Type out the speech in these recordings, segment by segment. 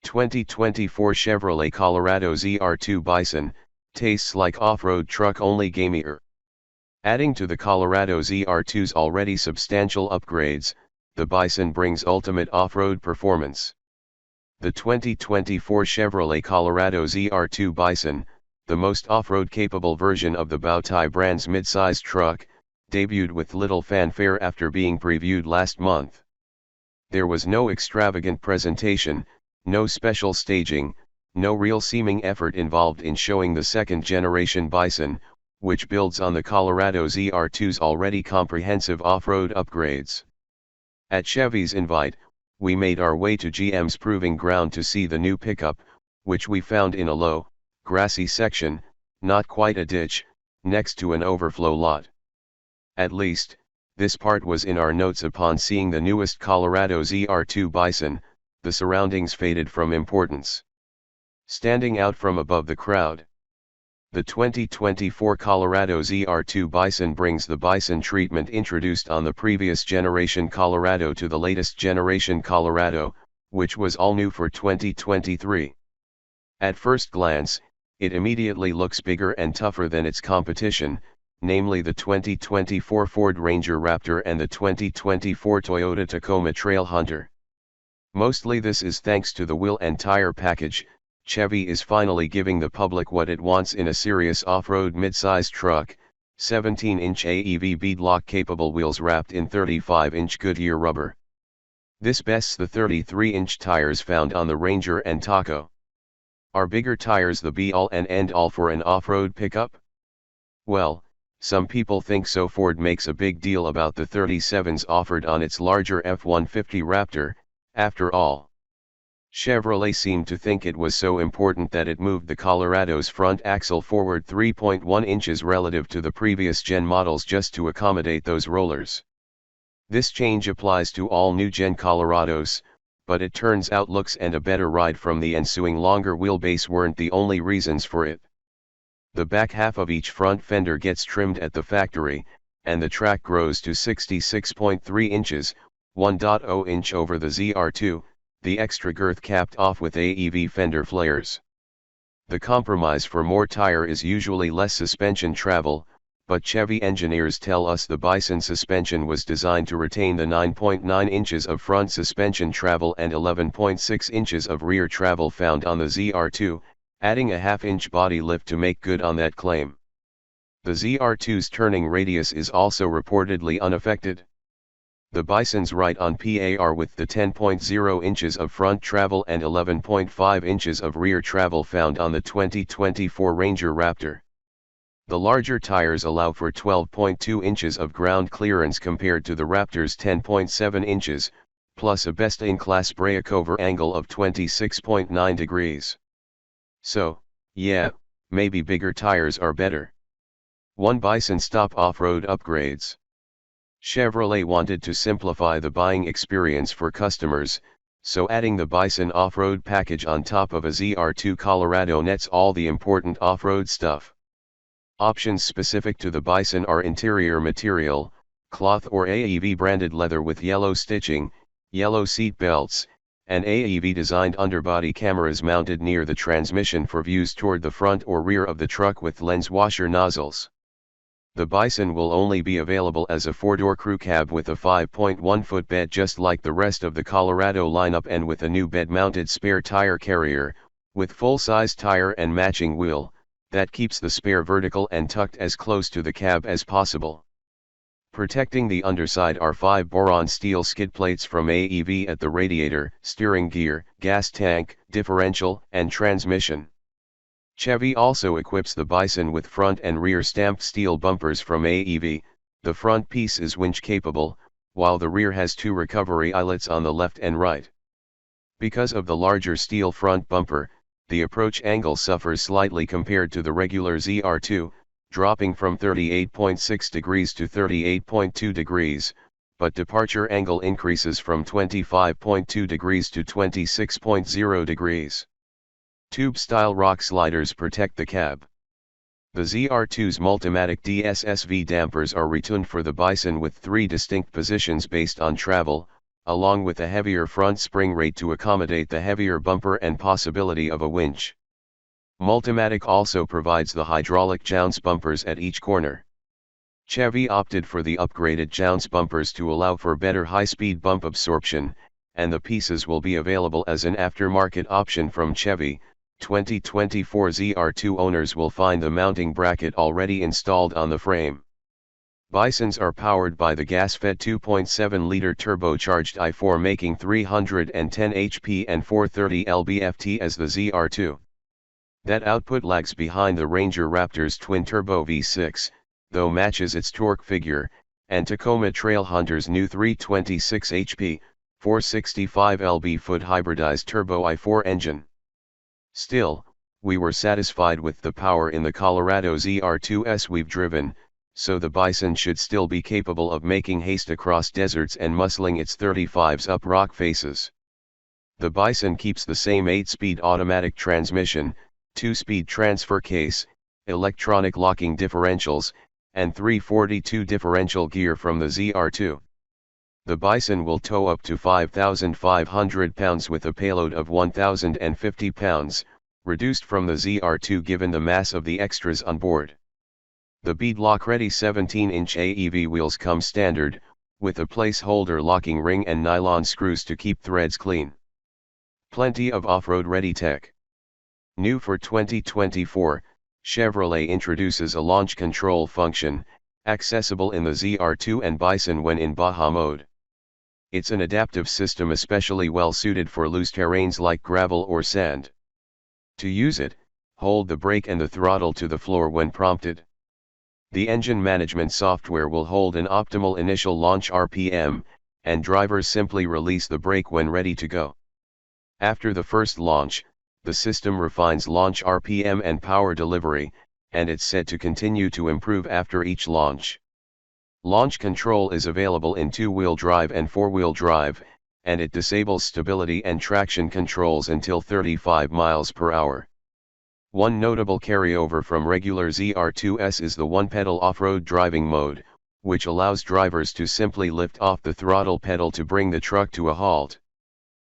2024 Chevrolet Colorado ZR2 Bison, tastes like off-road truck only gamier. Adding to the Colorado ZR2's already substantial upgrades, the Bison brings ultimate off-road performance. The 2024 Chevrolet Colorado ZR2 Bison, the most off-road capable version of the Bowtie brand's mid-size truck, debuted with little fanfare after being previewed last month. There was no extravagant presentation, no special staging, no real seeming effort involved in showing the second-generation Bison, which builds on the Colorado ZR2's already comprehensive off-road upgrades. At Chevy's invite, we made our way to GM's proving ground to see the new pickup, which we found in a low, grassy section, not quite a ditch, next to an overflow lot. At least, this part was in our notes upon seeing the newest Colorado ZR2 Bison. The surroundings faded from importance. Standing out from above the crowd, the 2024 Colorado ZR2 Bison brings the Bison treatment introduced on the previous generation Colorado to the latest generation Colorado, which was all new for 2023. At first glance, it immediately looks bigger and tougher than its competition, namely the 2024 Ford Ranger Raptor and the 2024 Toyota Tacoma Trailhunter. Mostly this is thanks to the wheel and tire package. Chevy is finally giving the public what it wants in a serious off-road mid-size truck: 17-inch AEV beadlock-capable wheels wrapped in 35-inch Goodyear rubber. This bests the 33-inch tires found on the Ranger and Taco. Are bigger tires the be-all and end-all for an off-road pickup? Well, some people think so. Ford makes a big deal about the 37s offered on its larger F-150 Raptor. After all, Chevrolet seemed to think it was so important that it moved the Colorado's front axle forward 3.1 inches relative to the previous gen models just to accommodate those rollers. This change applies to all new-gen Colorados, but it turns out looks and a better ride from the ensuing longer wheelbase weren't the only reasons for it. The back half of each front fender gets trimmed at the factory, and the track grows to 66.3 inches, 1.0 inch over the ZR2, the extra girth capped off with AEV fender flares. The compromise for more tire is usually less suspension travel, but Chevy engineers tell us the Bison suspension was designed to retain the 9.9 inches of front suspension travel and 11.6 inches of rear travel found on the ZR2, adding a half-inch body lift to make good on that claim. The ZR2's turning radius is also reportedly unaffected. The Bison's right on par with the 10.0 inches of front travel and 11.5 inches of rear travel found on the 2024 Ranger Raptor. The larger tires allow for 12.2 inches of ground clearance compared to the Raptor's 10.7 inches, plus a best-in-class breakover angle of 26.9 degrees. So, yeah, maybe bigger tires are better. One Bison stop off-road upgrades. Chevrolet wanted to simplify the buying experience for customers, so adding the Bison off-road package on top of a ZR2 Colorado nets all the important off-road stuff. Options specific to the Bison are interior material, cloth or AEV branded leather with yellow stitching, yellow seat belts, and AEV designed underbody cameras mounted near the transmission for views toward the front or rear of the truck with lens washer nozzles. The Bison will only be available as a 4-door crew cab with a 5.1-foot bed just like the rest of the Colorado lineup, and with a new bed-mounted spare tire carrier, with full-size tire and matching wheel, that keeps the spare vertical and tucked as close to the cab as possible. Protecting the underside are 5-boron steel skid plates from AEV at the radiator, steering gear, gas tank, differential, and transmission. Chevy also equips the Bison with front and rear stamped steel bumpers from AEV. The front piece is winch capable, while the rear has 2 recovery eyelets on the left and right. Because of the larger steel front bumper, the approach angle suffers slightly compared to the regular ZR2, dropping from 38.6 degrees to 38.2 degrees, but departure angle increases from 25.2 degrees to 26.0 degrees. Tube-style rock sliders protect the cab. The ZR2's Multimatic DSSV dampers are retuned for the Bison with 3 distinct positions based on travel, along with a heavier front spring rate to accommodate the heavier bumper and possibility of a winch. Multimatic also provides the hydraulic jounce bumpers at each corner. Chevy opted for the upgraded jounce bumpers to allow for better high-speed bump absorption, and the pieces will be available as an aftermarket option from Chevy. 2024 ZR2 owners will find the mounting bracket already installed on the frame. Bisons are powered by the gas-fed 2.7-liter turbocharged i4 making 310 HP and 430 lb-ft as the ZR2. That output lags behind the Ranger Raptor's twin-turbo V6, though matches its torque figure, and Tacoma Trailhunter's new 326 HP, 465 lb-ft hybridized turbo i4 engine. Still, we were satisfied with the power in the Colorado ZR2S we've driven, so the Bison should still be capable of making haste across deserts and muscling its 35s up rock faces. The Bison keeps the same 8-speed automatic transmission, 2-speed transfer case, electronic locking differentials, and 342 differential gear from the ZR2. The Bison will tow up to 5,500 pounds with a payload of 1,050 pounds, reduced from the ZR2 given the mass of the extras on board. The beadlock-ready 17-inch AEV wheels come standard, with a placeholder locking ring and nylon screws to keep threads clean. Plenty of off-road ready tech. New for 2024, Chevrolet introduces a launch control function, accessible in the ZR2 and Bison when in Baja mode. It's an adaptive system especially well suited for loose terrains like gravel or sand. To use it, hold the brake and the throttle to the floor when prompted. The engine management software will hold an optimal initial launch RPM, and drivers simply release the brake when ready to go. After the first launch, the system refines launch RPM and power delivery, and it's said to continue to improve after each launch. Launch control is available in 2-wheel drive and 4-wheel drive, and it disables stability and traction controls until 35 miles per hour. One notable carryover from regular ZR2S is the one-pedal off-road driving mode, which allows drivers to simply lift off the throttle pedal to bring the truck to a halt.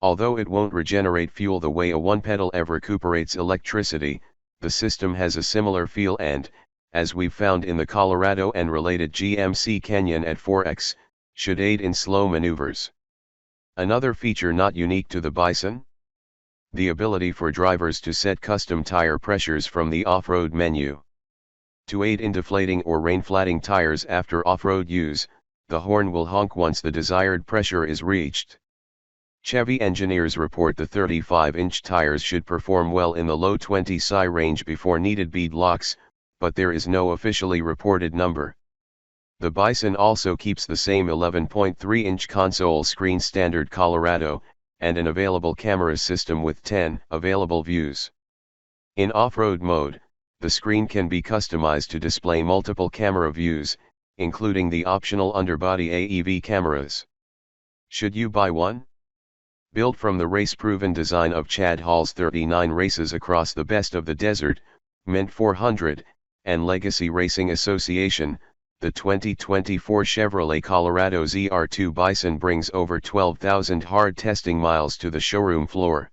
Although it won't regenerate fuel the way a one-pedal ever recuperates electricity, the system has a similar feel and, as we've found in the Colorado and related GMC Canyon at 4X, should aid in slow maneuvers. Another feature not unique to the Bison? The ability for drivers to set custom tire pressures from the off-road menu. To aid in deflating or rain-flatting tires after off-road use, the horn will honk once the desired pressure is reached. Chevy engineers report the 35-inch tires should perform well in the low 20 psi range before needed bead locks, but there is no officially reported number. The Bison also keeps the same 11.3-inch console screen standard Colorado, and an available camera system with 10 available views. In off-road mode, the screen can be customized to display multiple camera views, including the optional underbody AEV cameras. Should you buy one? Built from the race-proven design of Chad Hall's 39 races across the best of the desert, Mint 400, and Legacy Racing Association, the 2024 Chevrolet Colorado ZR2 Bison brings over 12,000 hard testing miles to the showroom floor.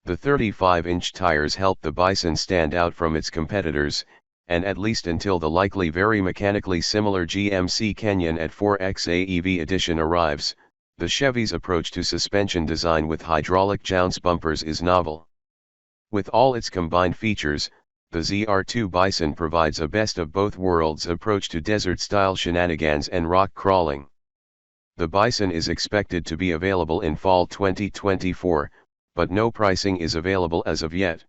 The 35-inch tires help the Bison stand out from its competitors, and at least until the likely very mechanically similar GMC Canyon at 4X AEV edition arrives, the Chevy's approach to suspension design with hydraulic jounce bumpers is novel. With all its combined features, the ZR2 Bison provides a best-of-both-worlds approach to desert-style shenanigans and rock crawling. The Bison is expected to be available in fall 2024, but no pricing is available as of yet.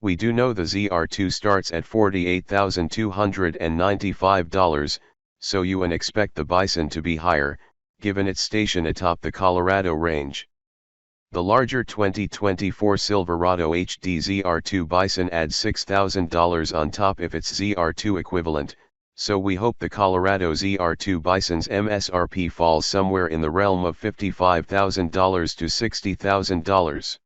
We do know the ZR2 starts at $48,295, so you can expect the Bison to be higher, given its station atop the Colorado range. The larger 2024 Silverado HD ZR2 Bison adds $6,000 on top of its ZR2 equivalent, so we hope the Colorado ZR2 Bison's MSRP falls somewhere in the realm of $55,000 to $60,000.